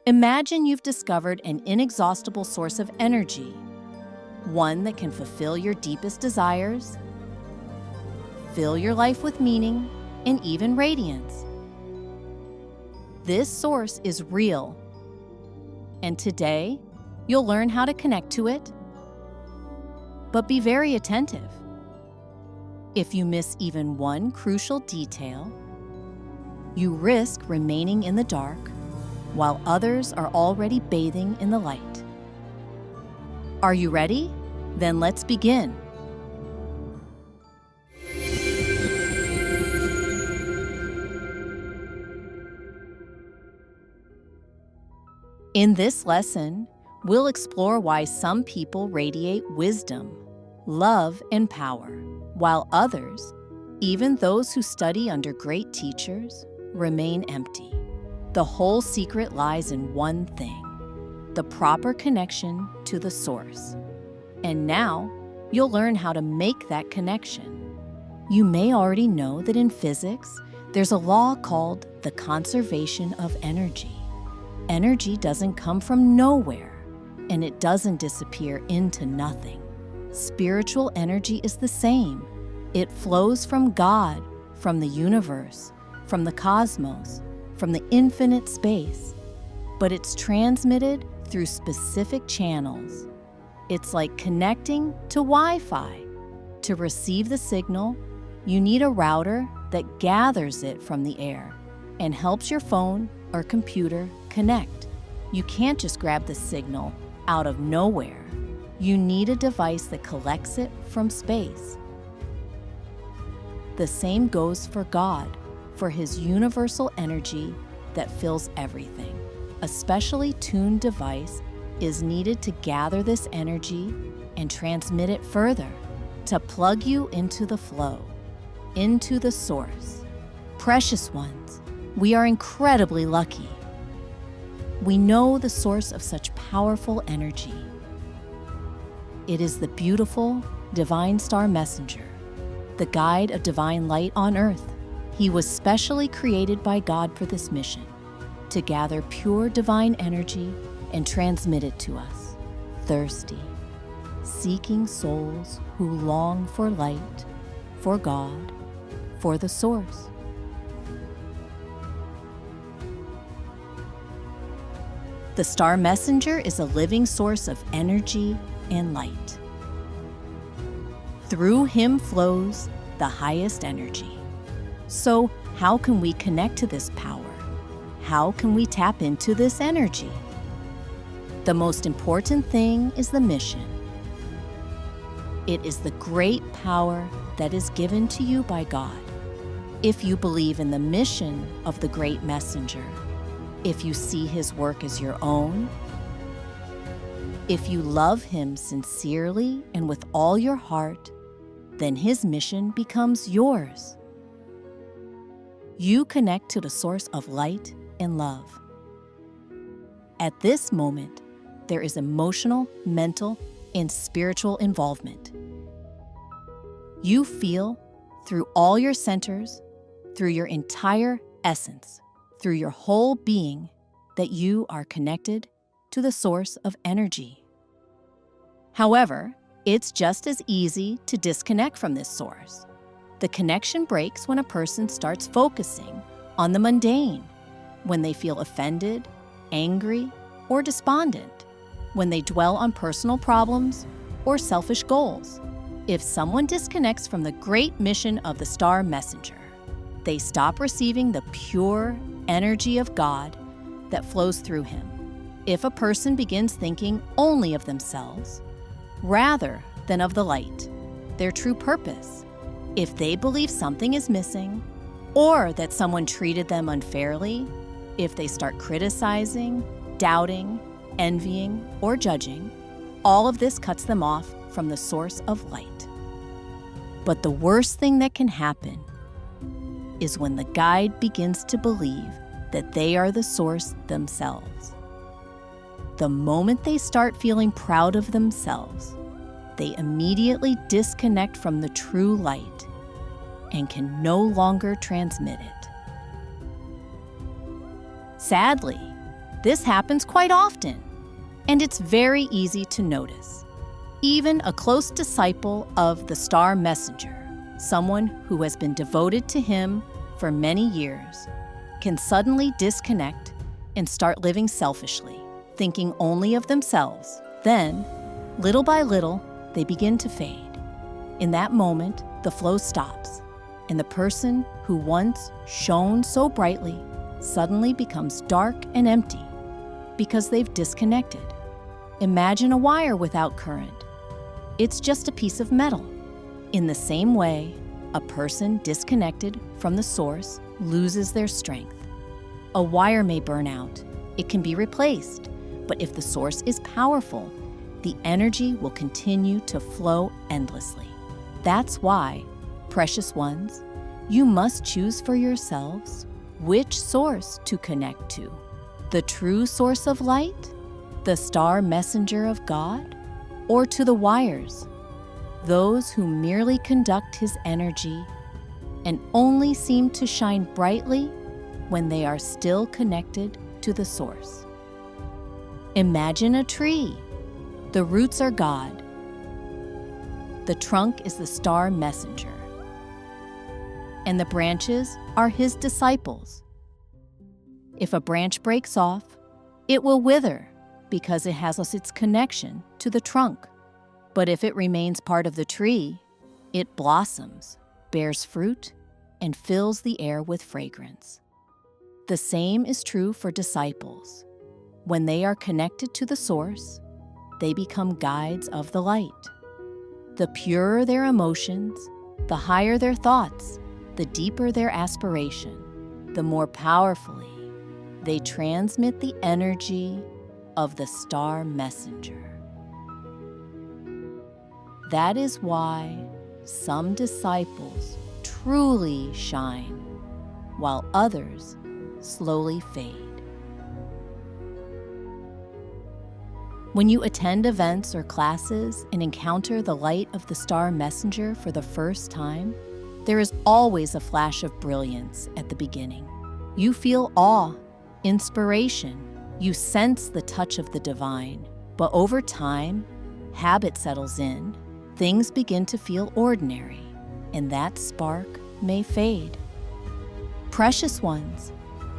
Imagine you've discovered an inexhaustible source of energy, one that can fulfill your deepest desires, fill your life with meaning, and even radiance. This source is real, and today you'll learn how to connect to it. But be very attentive. If you miss even one crucial detail, you risk remaining in the dark while others are already bathing in the light. Are you ready? Then let's begin. In this lesson, we'll explore why some people radiate wisdom, love, and power, while others, even those who study under great teachers, remain empty. The whole secret lies in one thing: the proper connection to the source. And now, you'll learn how to make that connection. You may already know that in physics, there's a law called the conservation of energy. Energy doesn't come from nowhere, and it doesn't disappear into nothing. Spiritual energy is the same. It flows from God, from the universe, from the cosmos, from the infinite space, but it's transmitted through specific channels. It's like connecting to Wi-Fi. To receive the signal, you need a router that gathers it from the air and helps your phone or computer connect. You can't just grab the signal out of nowhere. You need a device that collects it from space. The same goes for God, for His universal energy that fills everything. A specially tuned device is needed to gather this energy and transmit it further, to plug you into the flow, into the source. Precious ones, we are incredibly lucky. We know the source of such powerful energy. It is the beautiful, divine star messenger, the guide of divine light on earth. He was specially created by God for this mission, to gather pure divine energy and transmit it to us, thirsty, seeking souls who long for light, for God, for the source. The star messenger is a living source of energy and light. Through him flows the highest energy. So, how can we connect to this power? How can we tap into this energy? The most important thing is the mission. It is the great power that is given to you by God. If you believe in the mission of the great messenger, if you see his work as your own, if you love him sincerely and with all your heart, then his mission becomes yours. You connect to the source of light and love. At this moment, there is emotional, mental, and spiritual involvement. You feel through all your centers, through your entire essence, through your whole being, that you are connected to the source of energy. However, it's just as easy to disconnect from this source. The connection breaks when a person starts focusing on the mundane, when they feel offended, angry, or despondent, when they dwell on personal problems or selfish goals. If someone disconnects from the great mission of the star messenger, they stop receiving the pure energy of God that flows through him. If a person begins thinking only of themselves, rather than of the light, their true purpose, if they believe something is missing, or that someone treated them unfairly, if they start criticizing, doubting, envying, or judging, all of this cuts them off from the source of light. But the worst thing that can happen is when the guide begins to believe that they are the source themselves. The moment they start feeling proud of themselves, they immediately disconnect from the true light and can no longer transmit it. Sadly, This happens quite often, and it's very easy to notice. Even a close disciple of the star messenger, someone who has been devoted to him for many years, can suddenly disconnect and start living selfishly, thinking only of themselves. Then, little by little, they begin to fade. In that moment, the flow stops, and the person who once shone so brightly suddenly becomes dark and empty because they've disconnected. Imagine a wire without current. It's just a piece of metal. In the same way, a person disconnected from the source loses their strength. A wire may burn out. It can be replaced. But if the source is powerful, the energy will continue to flow endlessly. That's why, precious ones, you must choose for yourselves which source to connect to. The true source of light, the star messenger of God, or to the wires, those who merely conduct his energy and only seem to shine brightly when they are still connected to the source. Imagine a tree. The roots are God. The trunk is the star messenger. And the branches are his disciples. If a branch breaks off, it will wither because it has lost its connection to the trunk. But if it remains part of the tree, it blossoms, bears fruit, and fills the air with fragrance. The same is true for disciples. When they are connected to the source, they become guides of the light. The purer their emotions, the higher their thoughts, the deeper their aspiration, the more powerfully they transmit the energy of the star messenger. That is why some disciples truly shine, while others slowly fade. When you attend events or classes and encounter the light of the star messenger for the first time, there is always a flash of brilliance at the beginning. You feel awe, inspiration. You sense the touch of the divine. But over time, habit settles in. Things begin to feel ordinary, and that spark may fade. Precious ones,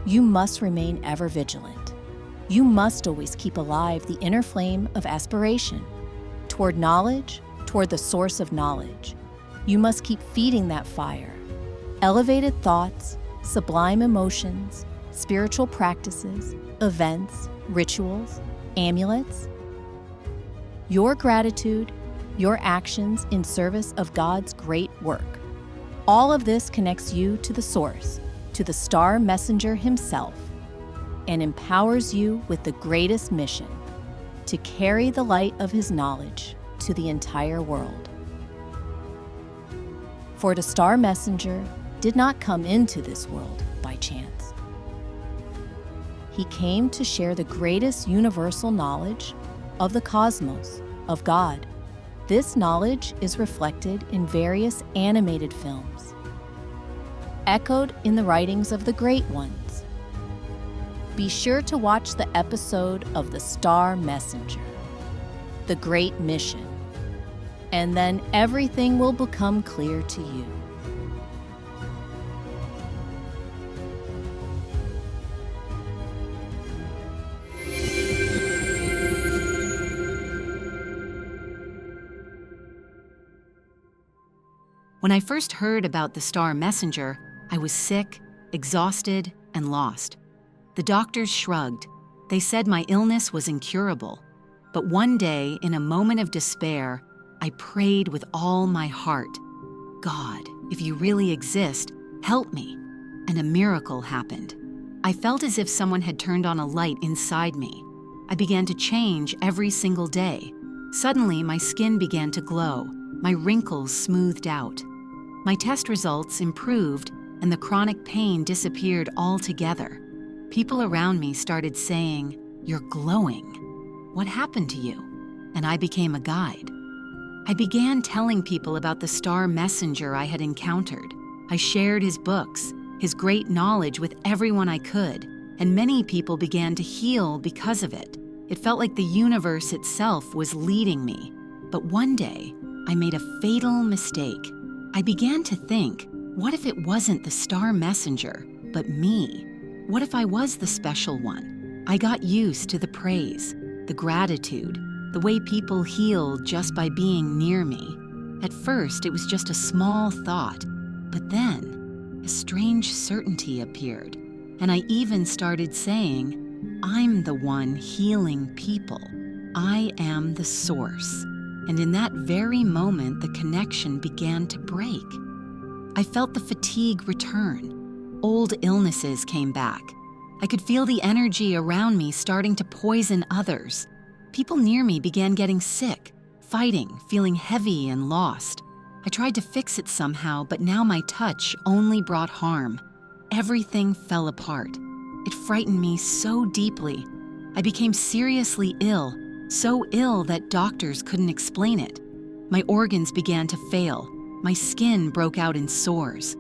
you must remain ever vigilant. You must always keep alive the inner flame of aspiration toward knowledge, toward the source of knowledge. You must keep feeding that fire. Elevated thoughts, sublime emotions, spiritual practices, events, rituals, amulets. Your gratitude, your actions in service of God's great work. All of this connects you to the source, to the star messenger himself, and empowers you with the greatest mission, to carry the light of his knowledge to the entire world. For the star messenger did not come into this world by chance. He came to share the greatest universal knowledge of the cosmos, of God. This knowledge is reflected in various animated films, echoed in the writings of the great ones. Be sure to watch the episode of The Star Messenger, The Great Mission, and then everything will become clear to you. When I first heard about the star messenger, I was sick, exhausted, and lost. The doctors shrugged. They said my illness was incurable. But one day, in a moment of despair, I prayed with all my heart, God, if you really exist, help me. And a miracle happened. I felt as if someone had turned on a light inside me. I began to change every single day. Suddenly, my skin began to glow. My wrinkles smoothed out. My test results improved, and the chronic pain disappeared altogether. People around me started saying, "You're glowing. What happened to you?" And I became a guide. I began telling people about the star messenger I had encountered. I shared his books, his great knowledge with everyone I could. and many people began to heal because of it. It felt like the universe itself was leading me. But one day, I made a fatal mistake. I began to think, what if it wasn't the star messenger, but me? What if I was the special one? I got used to the praise, the gratitude, the way people healed just by being near me. At first, it was just a small thought, but then a strange certainty appeared, and I even started saying, I'm the one healing people. I am the source. And in that very moment, the connection began to break. I felt the fatigue return. Old illnesses came back. I could feel the energy around me starting to poison others. People near me began getting sick, fighting, feeling heavy and lost. I tried to fix it somehow, but now my touch only brought harm. Everything fell apart. It frightened me so deeply. I became seriously ill, so ill that doctors couldn't explain it. My organs began to fail. My skin broke out in sores.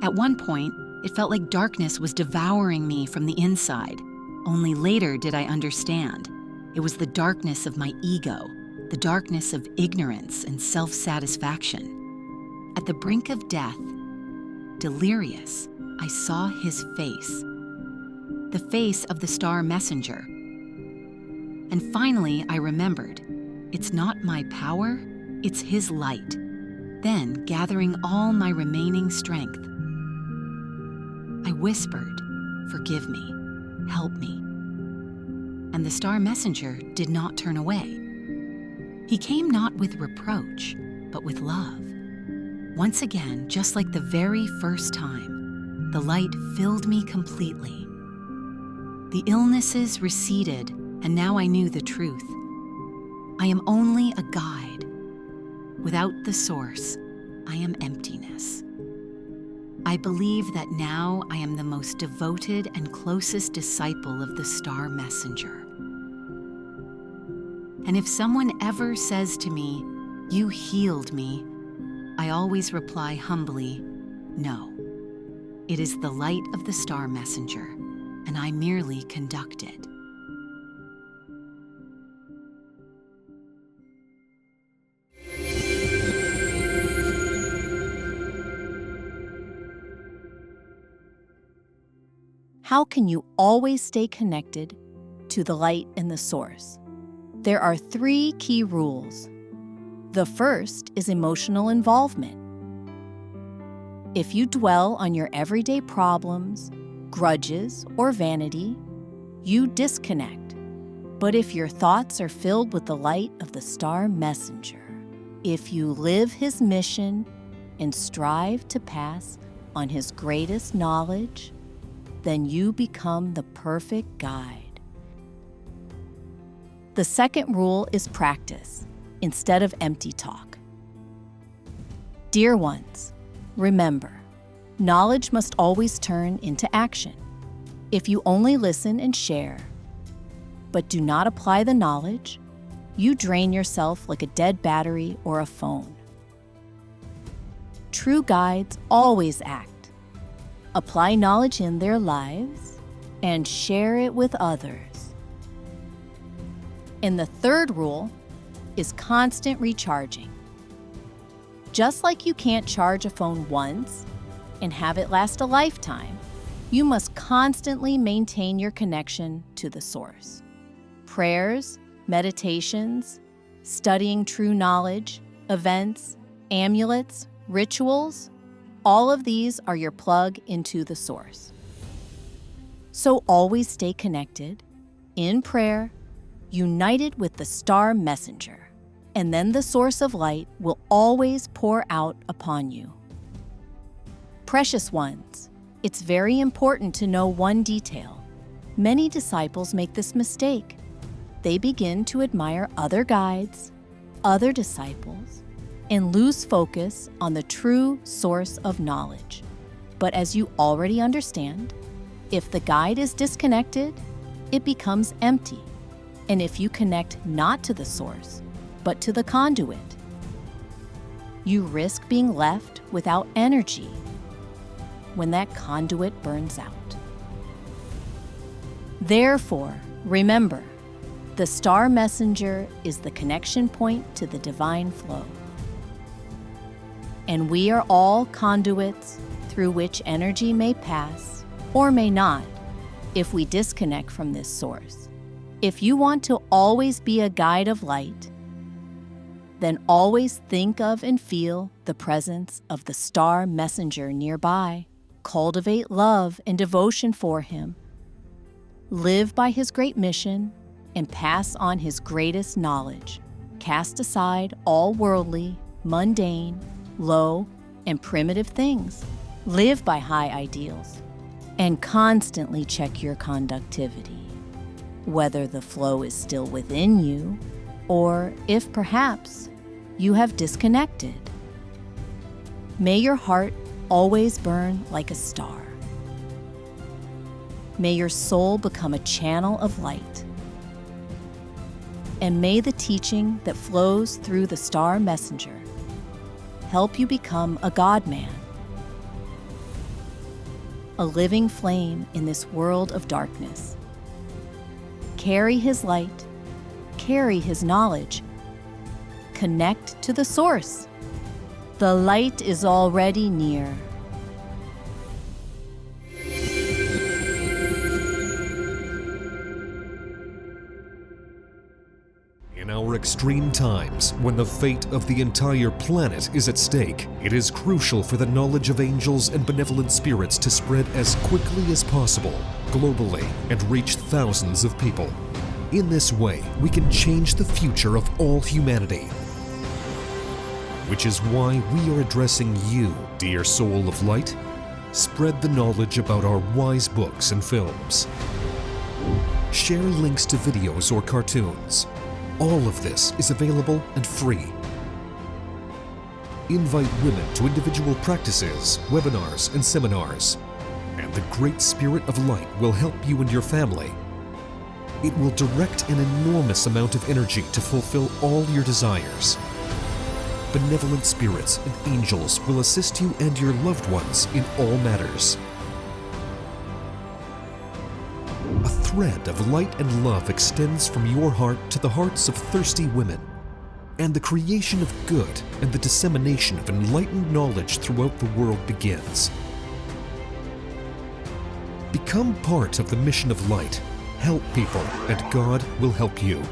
At one point, it felt like darkness was devouring me from the inside. Only later did I understand. It was the darkness of my ego, the darkness of ignorance and self-satisfaction. At the brink of death, delirious, I saw his face, the face of the star messenger. And finally, I remembered, it's not my power, it's his light. Then, gathering all my remaining strength, I whispered, forgive me, help me. And the star messenger did not turn away. He came not with reproach, but with love. Once again, just like the very first time, the light filled me completely. The illnesses receded, and now I knew the truth. I am only a guide. Without the source, I am emptiness. I believe that now I am the most devoted and closest disciple of the star messenger. And if someone ever says to me, you healed me, I always reply humbly, no. It is the light of the star messenger, and I merely conducted. How can you always stay connected to the light and the source? There are 3 key rules. The first is emotional involvement. If you dwell on your everyday problems, grudges, or vanity, you disconnect. But if your thoughts are filled with the light of the star messenger, if you live his mission and strive to pass on his greatest knowledge, then you become the perfect guide. The second rule is practice instead of empty talk. Dear ones, remember, knowledge must always turn into action. If you only listen and share, but do not apply the knowledge, you drain yourself like a dead battery or a phone. True guides always act. Apply knowledge in their lives, and share it with others. And the third rule is constant recharging. Just like you can't charge a phone once and have it last a lifetime, you must constantly maintain your connection to the source. Prayers, meditations, studying true knowledge, events, amulets, rituals, all of these are your plug into the source. So always stay connected, in prayer, united with the star messenger, and then the source of light will always pour out upon you. Precious ones, it's very important to know one detail. Many disciples make this mistake. They begin to admire other guides, other disciples, and lose focus on the true source of knowledge. But as you already understand, if the guide is disconnected, it becomes empty. And if you connect not to the source, but to the conduit, you risk being left without energy when that conduit burns out. Therefore, remember, the star messenger is the connection point to the divine flow. And we are all conduits through which energy may pass or may not if we disconnect from this source. If you want to always be a guide of light, then always think of and feel the presence of the star messenger nearby. Cultivate love and devotion for him. Live by his great mission and pass on his greatest knowledge. Cast aside all worldly, mundane, low, and primitive things. Live by high ideals and constantly check your conductivity, whether the flow is still within you or if perhaps you have disconnected. May your heart always burn like a star. May your soul become a channel of light. And may the teaching that flows through the star messenger help you become a God-man, a living flame in this world of darkness. Carry his light, carry his knowledge, connect to the source. The light is already near. In our extreme times, when the fate of the entire planet is at stake, it is crucial for the knowledge of angels and benevolent spirits to spread as quickly as possible, globally, and reach thousands of people. In this way, we can change the future of all humanity. Which is why we are addressing you, dear soul of light. Spread the knowledge about our wise books and films. Share links to videos or cartoons. All of this is available and free. Invite women to individual practices, webinars, and seminars. And the Great Spirit of Light will help you and your family. It will direct an enormous amount of energy to fulfill all your desires. Benevolent spirits and angels will assist you and your loved ones in all matters. A thread of light and love extends from your heart to the hearts of thirsty women, and the creation of good and the dissemination of enlightened knowledge throughout the world begins. Become part of the mission of light. Help people, and God will help you.